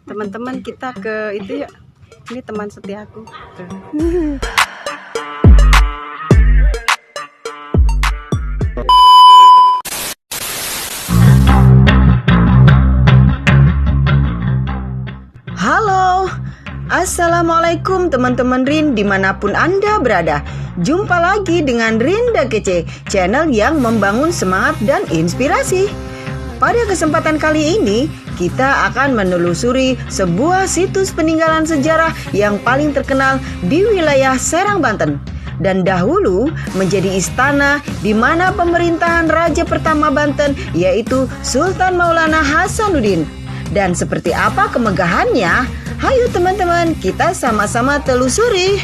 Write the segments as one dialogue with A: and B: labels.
A: Teman-teman kita ke itu ya. Ini teman setiaku. Tuh. Halo, assalamualaikum teman-teman Rin dimanapun Anda berada. Jumpa lagi dengan Rinda Kece, channel yang membangun semangat dan inspirasi. Pada kesempatan kali ini, kita akan menelusuri sebuah situs peninggalan sejarah yang paling terkenal di wilayah Serang, Banten. Dan dahulu menjadi istana di mana pemerintahan Raja pertama Banten, yaitu Sultan Maulana Hasanuddin. Dan seperti apa kemegahannya? Hayo teman-teman, kita sama-sama telusuri.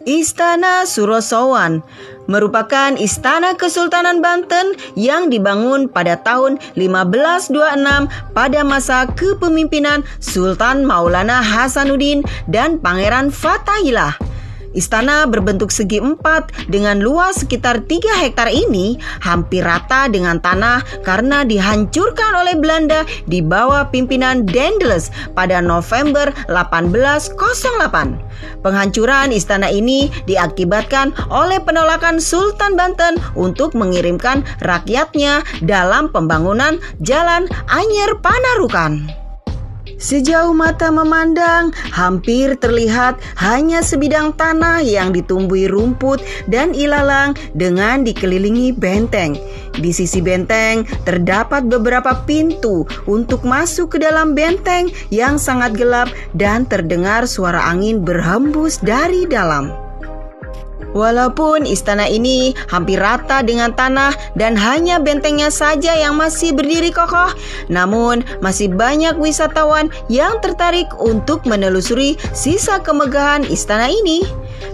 A: Istana Surosowan merupakan istana Kesultanan Banten yang dibangun pada tahun 1526 pada masa kepemimpinan Sultan Maulana Hasanuddin dan Pangeran Fatahillah. Istana berbentuk segi empat dengan luas sekitar 3 hektar ini hampir rata dengan tanah karena dihancurkan oleh Belanda di bawah pimpinan Daendels pada November 1808. Penghancuran istana ini diakibatkan oleh penolakan Sultan Banten untuk mengirimkan rakyatnya dalam pembangunan Jalan Anyer Panarukan. Sejauh mata memandang, hampir terlihat hanya sebidang tanah yang ditumbuhi rumput dan ilalang dengan dikelilingi benteng. Di sisi benteng terdapat beberapa pintu untuk masuk ke dalam benteng yang sangat gelap dan terdengar suara angin berhembus dari dalam. Walaupun istana ini hampir rata dengan tanah dan hanya bentengnya saja yang masih berdiri kokoh, namun masih banyak wisatawan yang tertarik untuk menelusuri sisa kemegahan istana ini.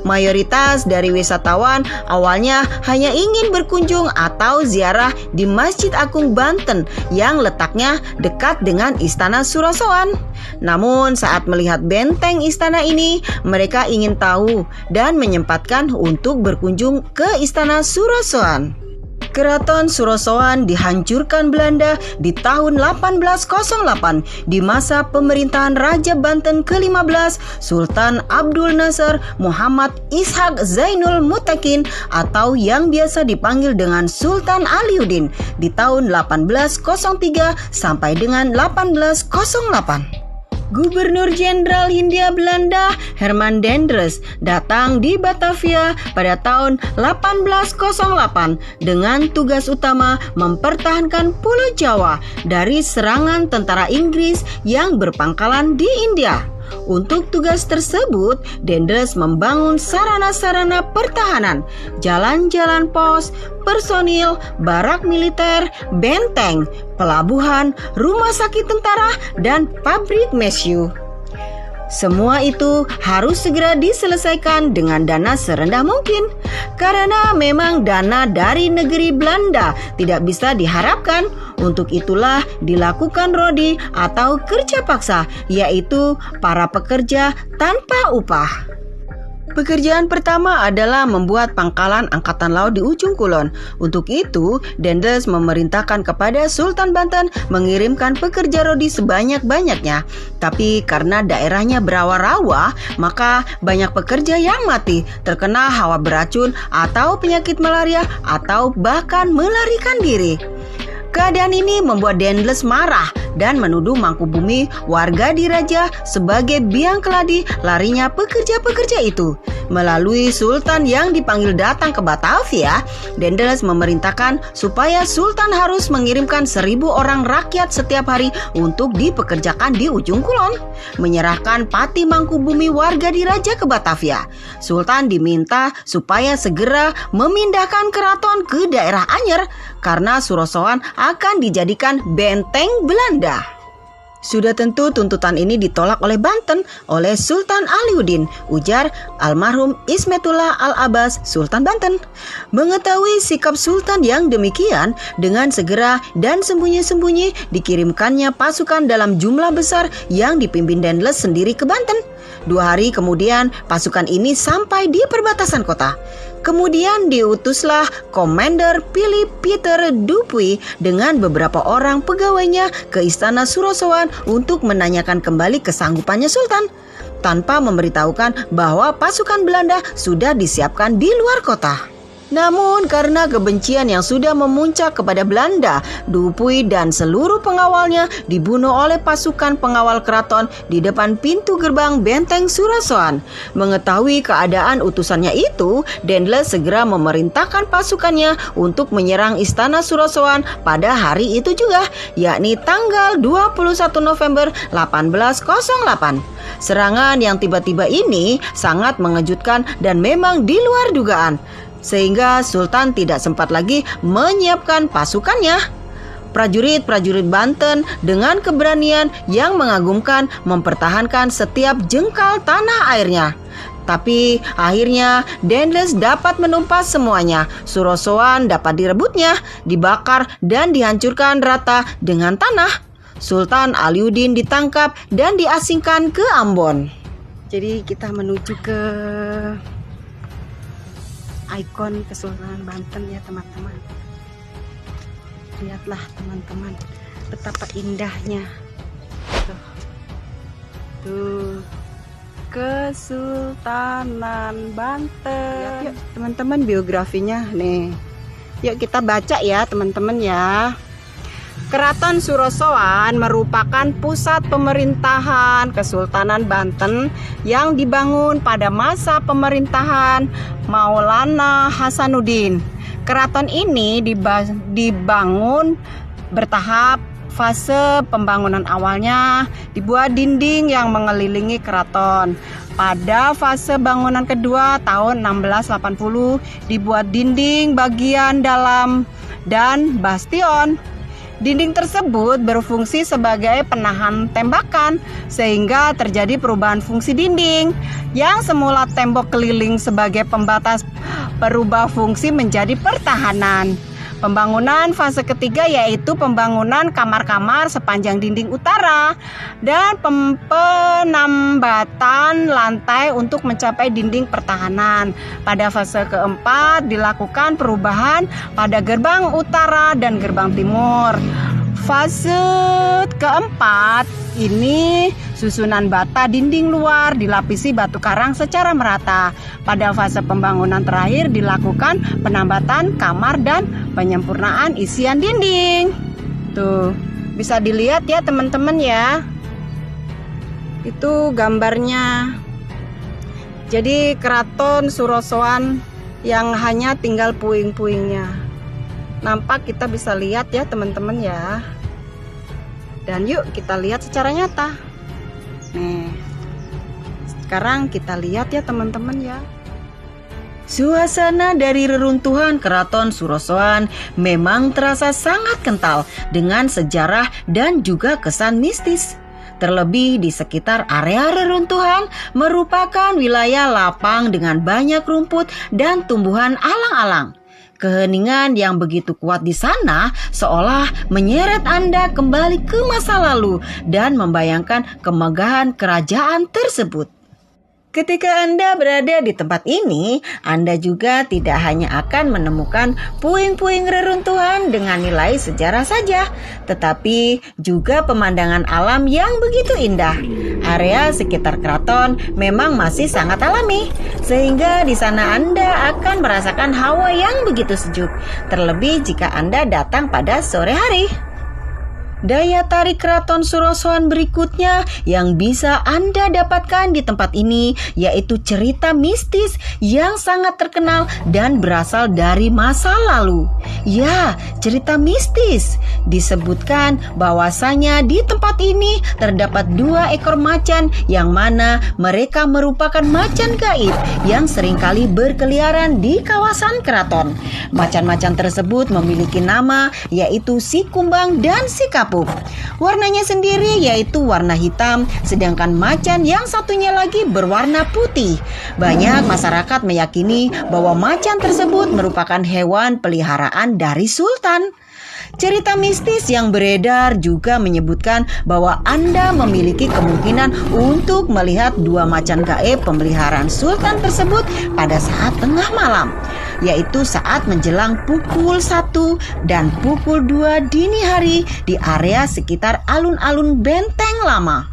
A: Mayoritas dari wisatawan awalnya hanya ingin berkunjung atau ziarah di Masjid Agung Banten yang letaknya dekat dengan Istana Surosowan. Namun saat melihat benteng istana ini, mereka ingin tahu dan menyempatkan untuk berkunjung ke Istana Surosowan. Keraton Surosowan dihancurkan Belanda di tahun 1808 di masa pemerintahan Raja Banten ke-15 Sultan Abdul Nasser Muhammad Ishak Zainul Mutakin atau yang biasa dipanggil dengan Sultan Aliuddin di tahun 1803 sampai dengan 1808. Gubernur Jenderal Hindia Belanda Herman Daendels datang di Batavia pada tahun 1808 dengan tugas utama mempertahankan Pulau Jawa dari serangan tentara Inggris yang berpangkalan di India. Untuk tugas tersebut, Daendels membangun sarana-sarana pertahanan, jalan-jalan pos, personil, barak militer, benteng, pelabuhan, rumah sakit tentara, dan pabrik mesyu. Semua itu harus segera diselesaikan dengan dana serendah mungkin, karena memang dana dari negeri Belanda tidak bisa diharapkan. Untuk itulah dilakukan rodi atau kerja paksa, yaitu para pekerja tanpa upah. Pekerjaan pertama adalah membuat pangkalan angkatan laut di ujung kulon. Untuk itu, Daendels memerintahkan kepada Sultan Banten mengirimkan pekerja rodi sebanyak-banyaknya. Tapi karena daerahnya berawa-rawa, maka banyak pekerja yang mati, terkena hawa beracun atau penyakit malaria atau bahkan melarikan diri. Keadaan ini membuat Daendels marah dan menuduh Mangkubumi, warga diraja, sebagai biang keladi larinya pekerja-pekerja itu. Melalui Sultan yang dipanggil datang ke Batavia, Daendels memerintahkan supaya Sultan harus mengirimkan 1.000 orang rakyat setiap hari untuk dipekerjakan di ujung kulon, menyerahkan Pati Mangkubumi warga diraja ke Batavia. Sultan diminta supaya segera memindahkan keraton ke daerah Anyer karena Surosowan akan dijadikan benteng Belanda. Sudah tentu tuntutan ini ditolak oleh Banten oleh Sultan Aliuddin, ujar almarhum Ismetullah Al-Abbas, Sultan Banten. Mengetahui sikap Sultan yang demikian, dengan segera dan sembunyi-sembunyi dikirimkannya pasukan dalam jumlah besar yang dipimpin Dendles sendiri ke Banten. 2 hari kemudian pasukan ini sampai di perbatasan kota. Kemudian diutuslah Komander Philip Peter Dupuy dengan beberapa orang pegawainya ke istana Surosowan untuk menanyakan kembali kesanggupannya Sultan, tanpa memberitahukan bahwa pasukan Belanda sudah disiapkan di luar kota. Namun karena kebencian yang sudah memuncak kepada Belanda, Dupuy dan seluruh pengawalnya dibunuh oleh pasukan pengawal keraton di depan pintu gerbang benteng Surosowan. Mengetahui keadaan utusannya itu, Dendles segera memerintahkan pasukannya untuk menyerang istana Surosowan pada hari itu juga, yakni tanggal 21 November 1808. Serangan yang tiba-tiba ini sangat mengejutkan dan memang di luar dugaan, sehingga Sultan tidak sempat lagi menyiapkan pasukannya. Prajurit-prajurit Banten dengan keberanian yang mengagumkan mempertahankan setiap jengkal tanah airnya. Tapi akhirnya Dendles dapat menumpas semuanya. Surosowan dapat direbutnya, dibakar dan dihancurkan rata dengan tanah. Sultan Aliuddin ditangkap dan diasingkan ke Ambon. Jadi kita menuju ke ikon Kesultanan Banten ya teman-teman. Lihatlah teman-teman betapa indahnya. Tuh Kesultanan Banten. Yuk teman-teman biografinya nih. Yuk kita baca ya teman-teman ya. Keraton Surosowan merupakan pusat pemerintahan Kesultanan Banten yang dibangun pada masa pemerintahan Maulana Hasanuddin. Keraton ini dibangun bertahap. Fase pembangunan awalnya dibuat dinding yang mengelilingi keraton. Pada fase bangunan kedua tahun 1680 dibuat dinding bagian dalam dan bastion. Dinding tersebut berfungsi sebagai penahan tembakan, sehingga terjadi perubahan fungsi dinding. Yang semula tembok keliling sebagai pembatas berubah fungsi menjadi pertahanan. Pembangunan fase ketiga yaitu pembangunan kamar-kamar sepanjang dinding utara dan penambatan lantai untuk mencapai dinding pertahanan. Pada fase keempat dilakukan perubahan pada gerbang utara dan gerbang timur. Fase keempat ini susunan bata dinding luar dilapisi batu karang secara merata. Pada fase pembangunan terakhir dilakukan penambatan kamar dan penyempurnaan isian dinding. Tuh, bisa dilihat ya teman-teman ya. Itu gambarnya. Jadi keraton Surosowan yang hanya tinggal puing-puingnya. Nampak kita bisa lihat ya teman-teman ya. Dan yuk kita lihat secara nyata. Nih, sekarang kita lihat ya teman-teman ya. Suasana dari reruntuhan Keraton Surosowan memang terasa sangat kental dengan sejarah dan juga kesan mistis. Terlebih di sekitar area reruntuhan merupakan wilayah lapang dengan banyak rumput dan tumbuhan alang-alang. Keheningan yang begitu kuat di sana seolah menyeret Anda kembali ke masa lalu dan membayangkan kemegahan kerajaan tersebut. Ketika Anda berada di tempat ini, Anda juga tidak hanya akan menemukan puing-puing reruntuhan dengan nilai sejarah saja, tetapi juga pemandangan alam yang begitu indah. Area sekitar keraton memang masih sangat alami, sehingga di sana Anda akan merasakan hawa yang begitu sejuk, terlebih jika Anda datang pada sore hari. Daya tarik Keraton Surosowan berikutnya yang bisa Anda dapatkan di tempat ini yaitu cerita mistis yang sangat terkenal dan berasal dari masa lalu. Ya, cerita mistis. Disebutkan bahwasanya di tempat ini terdapat 2 ekor macan yang mana mereka merupakan macan gaib yang seringkali berkeliaran di kawasan keraton. Macan-macan tersebut memiliki nama yaitu Si Kumbang dan Si Kapal. apuk. Warnanya sendiri yaitu warna hitam, sedangkan macan yang satunya lagi berwarna putih. Banyak masyarakat meyakini bahwa macan tersebut merupakan hewan peliharaan dari sultan. Cerita mistis yang beredar juga menyebutkan bahwa Anda memiliki kemungkinan untuk melihat dua macan gaib pemeliharaan sultan tersebut pada saat tengah malam, yaitu saat menjelang pukul 1 dan pukul 2 dini hari di area sekitar alun-alun Benteng Lama.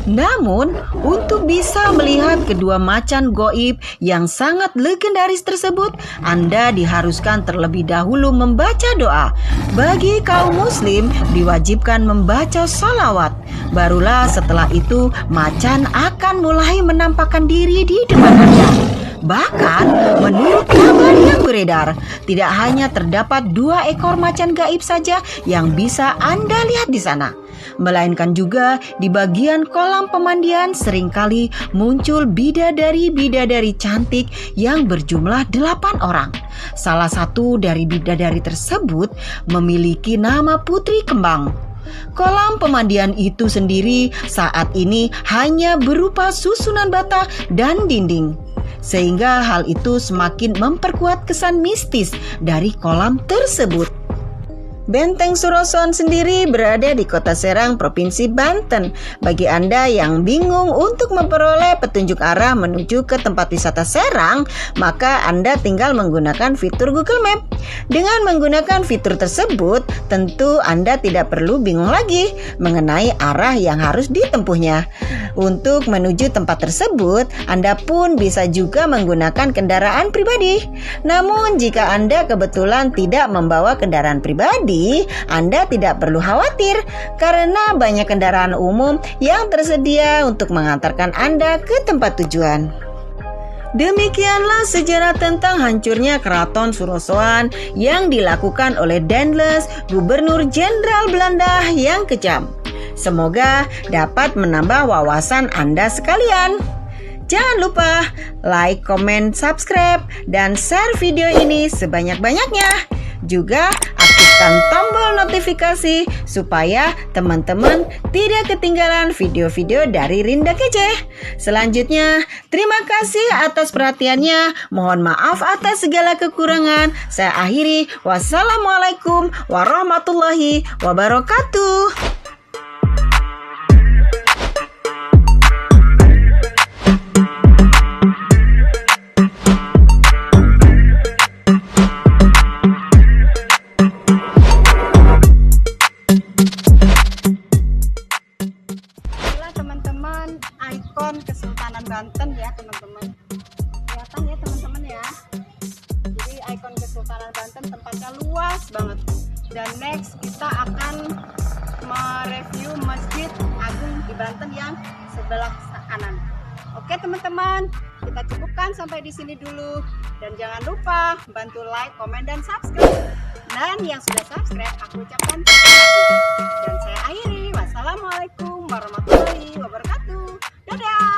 A: Namun, untuk bisa melihat kedua macan goib yang sangat legendaris tersebut, Anda diharuskan terlebih dahulu membaca doa. Bagi kaum muslim, diwajibkan membaca salawat. Barulah setelah itu, macan akan mulai menampakkan diri di depan Anda. Bahkan, menurut kabar yang beredar, tidak hanya terdapat 2 ekor macan gaib saja yang bisa Anda lihat di sana, melainkan juga di bagian kolam pemandian seringkali muncul bidadari-bidadari cantik yang berjumlah 8 orang. Salah satu dari bidadari tersebut memiliki nama Putri Kembang. Kolam pemandian itu sendiri saat ini hanya berupa susunan bata dan dinding, sehingga hal itu semakin memperkuat kesan mistis dari kolam tersebut. Benteng Surosoan sendiri berada di Kota Serang, Provinsi Banten. Bagi Anda yang bingung untuk memperoleh petunjuk arah menuju ke tempat wisata Serang, maka Anda tinggal menggunakan fitur Google Map. Dengan menggunakan fitur tersebut, tentu Anda tidak perlu bingung lagi mengenai arah yang harus ditempuhnya. Untuk menuju tempat tersebut, Anda pun bisa juga menggunakan kendaraan pribadi. Namun, jika Anda kebetulan tidak membawa kendaraan pribadi, Anda tidak perlu khawatir karena banyak kendaraan umum yang tersedia untuk mengantarkan Anda ke tempat tujuan. Demikianlah sejarah tentang hancurnya Keraton Surosoan yang dilakukan oleh Daendels, Gubernur Jenderal Belanda yang kejam. Semoga dapat menambah wawasan Anda sekalian. Jangan lupa like, comment, subscribe, dan share video ini sebanyak-banyaknya. Juga aktifkan tombol notifikasi supaya teman-teman tidak ketinggalan video-video dari Rinda Kece. Selanjutnya, terima kasih atas perhatiannya. Mohon maaf atas segala kekurangan. Saya akhiri. Wassalamualaikum warahmatullahi wabarakatuh. Ikon Kesultanan Banten ya teman-teman, kelihatan ya teman-teman ya. Jadi ikon Kesultanan Banten tempatnya luas banget. Dan next kita akan mereview Masjid Agung di Banten yang sebelah kanan. Oke teman-teman, kita cukupkan sampai di sini dulu. Dan jangan lupa bantu like, komen, dan subscribe. Dan yang sudah subscribe aku ucapkan terima kasih. Dan saya akhiri. Wassalamualaikum warahmatullahi wabarakatuh. Dadah.